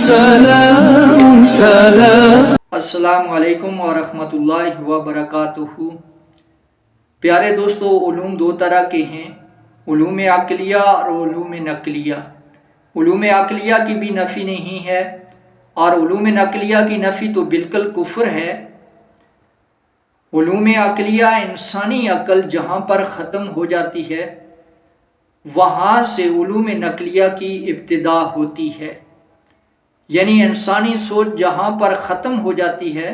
سلام سلام۔ السلام علیکم ورحمۃ اللہ وبرکاتہ۔ پیارے دوستو، علوم دو طرح کے ہیں، علوم عقلیہ اور علوم نقلیہ۔ علوم عقلیہ کی بھی نفی نہیں ہے اور علوم نقلیہ کی نفی تو بالکل کفر ہے۔ علوم عقلیہ انسانی عقل جہاں پر ختم ہو جاتی ہے وہاں سے علوم نقلیہ کی ابتدا ہوتی ہے، یعنی انسانی سوچ جہاں پر ختم ہو جاتی ہے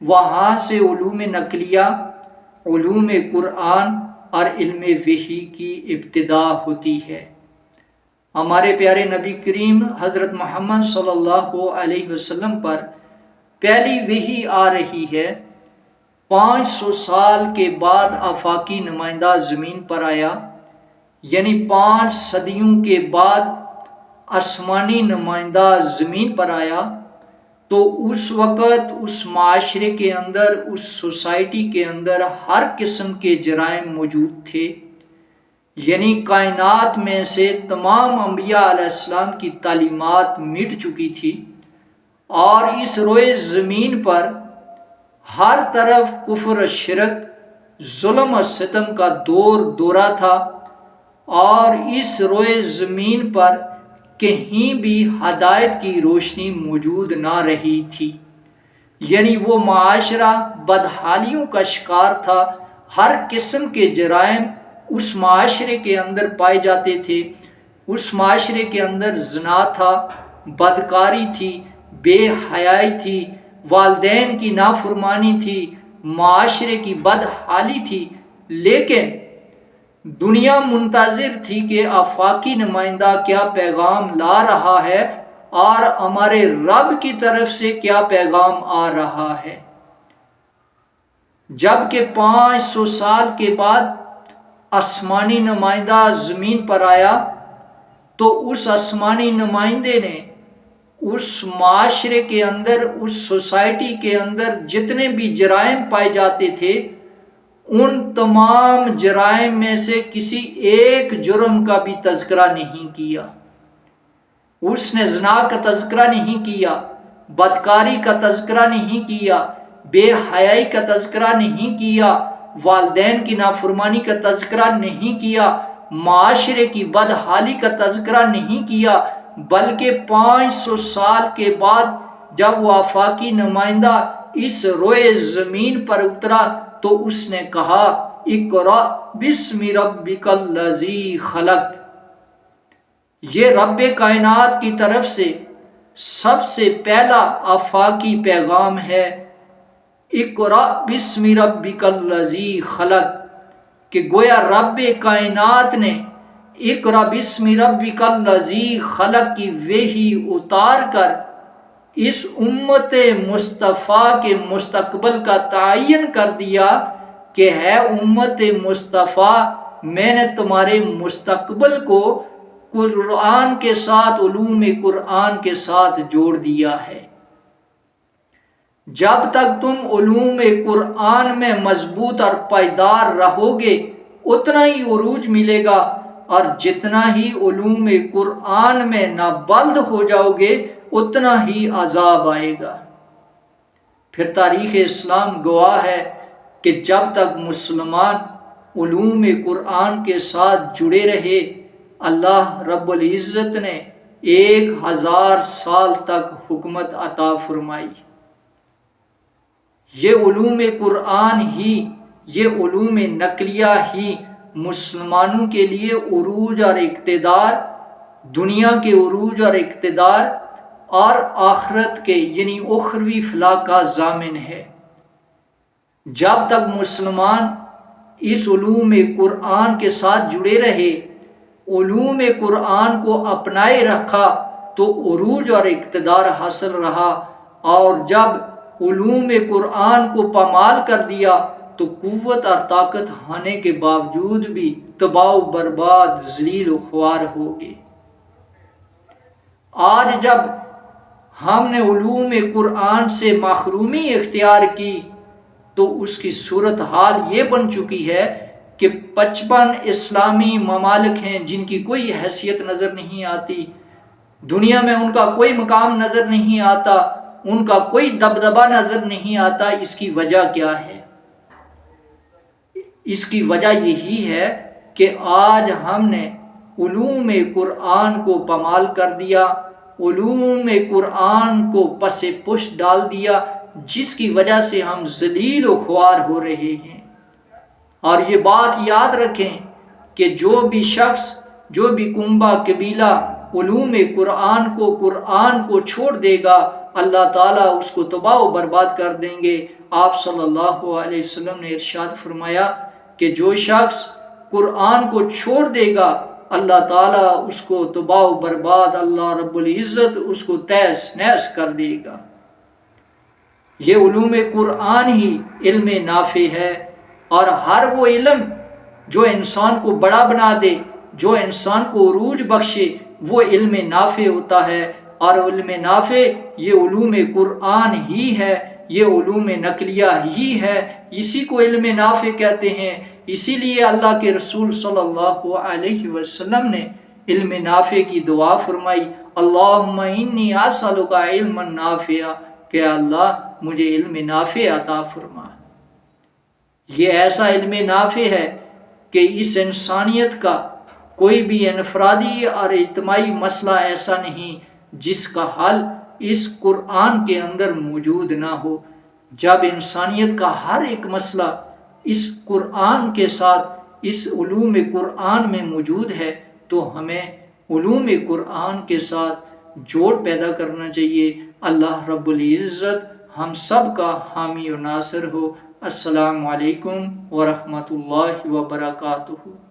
وہاں سے علوم نقلیہ، علوم قرآن اور علم وحی کی ابتدا ہوتی ہے۔ ہمارے پیارے نبی کریم حضرت محمد صلی اللہ علیہ وسلم پر پہلی وحی آ رہی ہے 500 سال کے بعد آفاقی نمائندہ زمین پر آیا، یعنی 5 صدیوں کے بعد آسمانی نمائندہ زمین پر آیا، تو اس وقت اس معاشرے کے اندر، اس سوسائٹی کے اندر ہر قسم کے جرائم موجود تھے، یعنی کائنات میں سے تمام انبیاء علیہ السلام کی تعلیمات مٹ چکی تھی اور اس روئے زمین پر ہر طرف کفر، شرک، ظلم و ستم کا دورہ تھا اور اس روئے زمین پر کہیں بھی ہدایت کی روشنی موجود نہ رہی تھی، یعنی وہ معاشرہ بدحالیوں کا شکار تھا۔ ہر قسم کے جرائم اس معاشرے کے اندر پائے جاتے تھے۔ اس معاشرے کے اندر زنا تھا، بدکاری تھی، بے حیائی تھی، والدین کی نافرمانی تھی، معاشرے کی بدحالی تھی، لیکن دنیا منتظر تھی کہ آفاقی نمائندہ کیا پیغام لا رہا ہے اور ہمارے رب کی طرف سے کیا پیغام آ رہا ہے۔ جبکہ 500 سال کے بعد آسمانی نمائندہ زمین پر آیا تو اس آسمانی نمائندے نے اس معاشرے کے اندر، اس سوسائٹی کے اندر جتنے بھی جرائم پائے جاتے تھے ان تمام جرائم میں سے کسی ایک جرم کا بھی تذکرہ نہیں کیا۔ اس نے زنا کا تذکرہ نہیں کیا، بدکاری کا تذکرہ نہیں کیا، بے حیائی کا تذکرہ نہیں کیا، والدین کی نافرمانی کا تذکرہ نہیں کیا، معاشرے کی بدحالی کا تذکرہ نہیں کیا، بلکہ 500 سال کے بعد جب وہ آفاقی نمائندہ اس روئے زمین پر اترا تو اس نے کہا اقرأ بسم ربک الذی خلق۔ یہ رب کائنات کی طرف سے سب سے پہلا آفاقی پیغام ہے، اقرأ بسم ربک الذی خلق، کہ گویا رب کائنات نے اقرأ بسم ربک الذی خلق کی وحی اتار کر اس امت مصطفیٰ کے مستقبل کا تعین کر دیا کہ ہے امت مصطفیٰ، میں نے تمہارے مستقبل کو قرآن کے ساتھ، علوم قرآن کے ساتھ جوڑ دیا ہے۔ جب تک تم علوم قرآن میں مضبوط اور پائیدار رہو گے اتنا ہی عروج ملے گا، اور جتنا ہی علوم قرآن میں نابلد ہو جاؤ گے اتنا ہی عذاب آئے گا۔ پھر تاریخ اسلام گواہ ہے کہ جب تک مسلمان علوم قرآن کے ساتھ جڑے رہے اللہ رب العزت نے 1000 سال تک حکمت عطا فرمائی۔ یہ علوم قرآن ہی، یہ علوم نقلیہ ہی مسلمانوں کے لیے عروج اور اقتدار، دنیا کے عروج اور اقتدار اور آخرت کے یعنی اخروی فلاح کا ضامن ہے۔ جب تک مسلمان اس علوم قرآن کے ساتھ جڑے رہے، علوم قرآن کو اپنائے رکھا تو عروج اور اقتدار حاصل رہا، اور جب علوم قرآن کو پامال کر دیا تو قوت اور طاقت ہونے کے باوجود بھی تباہ و برباد، ذلیل و خوار ہو گئے۔ آج جب ہم نے علوم قرآن سے محرومی اختیار کی تو اس کی صورتحال یہ بن چکی ہے کہ 55 اسلامی ممالک ہیں جن کی کوئی حیثیت نظر نہیں آتی، دنیا میں ان کا کوئی مقام نظر نہیں آتا، ان کا کوئی دبدبہ نظر نہیں آتا۔ اس کی وجہ کیا ہے؟ اس کی وجہ یہی ہے کہ آج ہم نے علوم قرآن کو پامال کر دیا، علوم قرآن کو پس پش ڈال دیا، جس کی وجہ سے ہم ذلیل و خوار ہو رہے ہیں۔ اور یہ بات یاد رکھیں کہ جو بھی شخص، جو بھی کنبہ قبیلہ علوم قرآن کو چھوڑ دے گا، اللہ تعالیٰ اس کو تباہ و برباد کر دیں گے۔ آپ صلی اللہ علیہ وسلم نے ارشاد فرمایا کہ جو شخص قرآن کو چھوڑ دے گا، اللہ تعالیٰ اس کو تباہ و برباد، اللہ رب العزت اس کو تہس نہس کر دے گا۔ یہ علوم قرآن ہی علم نافع ہے، اور ہر وہ علم جو انسان کو بڑا بنا دے، جو انسان کو عروج بخشے، وہ علم نافع ہوتا ہے۔ اور علم نافع یہ علوم قرآن ہی ہے، یہ علوم نقلیہ ہی ہے، اسی کو علم نافع کہتے ہیں۔ اسی لیے اللہ کے رسول صلی اللہ علیہ وسلم نے علم نافع کی دعا فرمائی، اللہم انی اسألک علما نافعا، کہ اللہ مجھے علم نافع عطا فرما۔ یہ ایسا علم نافع ہے کہ اس انسانیت کا کوئی بھی انفرادی اور اجتماعی مسئلہ ایسا نہیں جس کا حل اس قرآن کے اندر موجود نہ ہو۔ جب انسانیت کا ہر ایک مسئلہ اس قرآن کے ساتھ، اس علوم قرآن میں موجود ہے، تو ہمیں علوم قرآن کے ساتھ جوڑ پیدا کرنا چاہیے۔ اللہ رب العزت ہم سب کا حامی و ناصر ہو۔ السلام علیکم ورحمۃ اللہ وبرکاتہ۔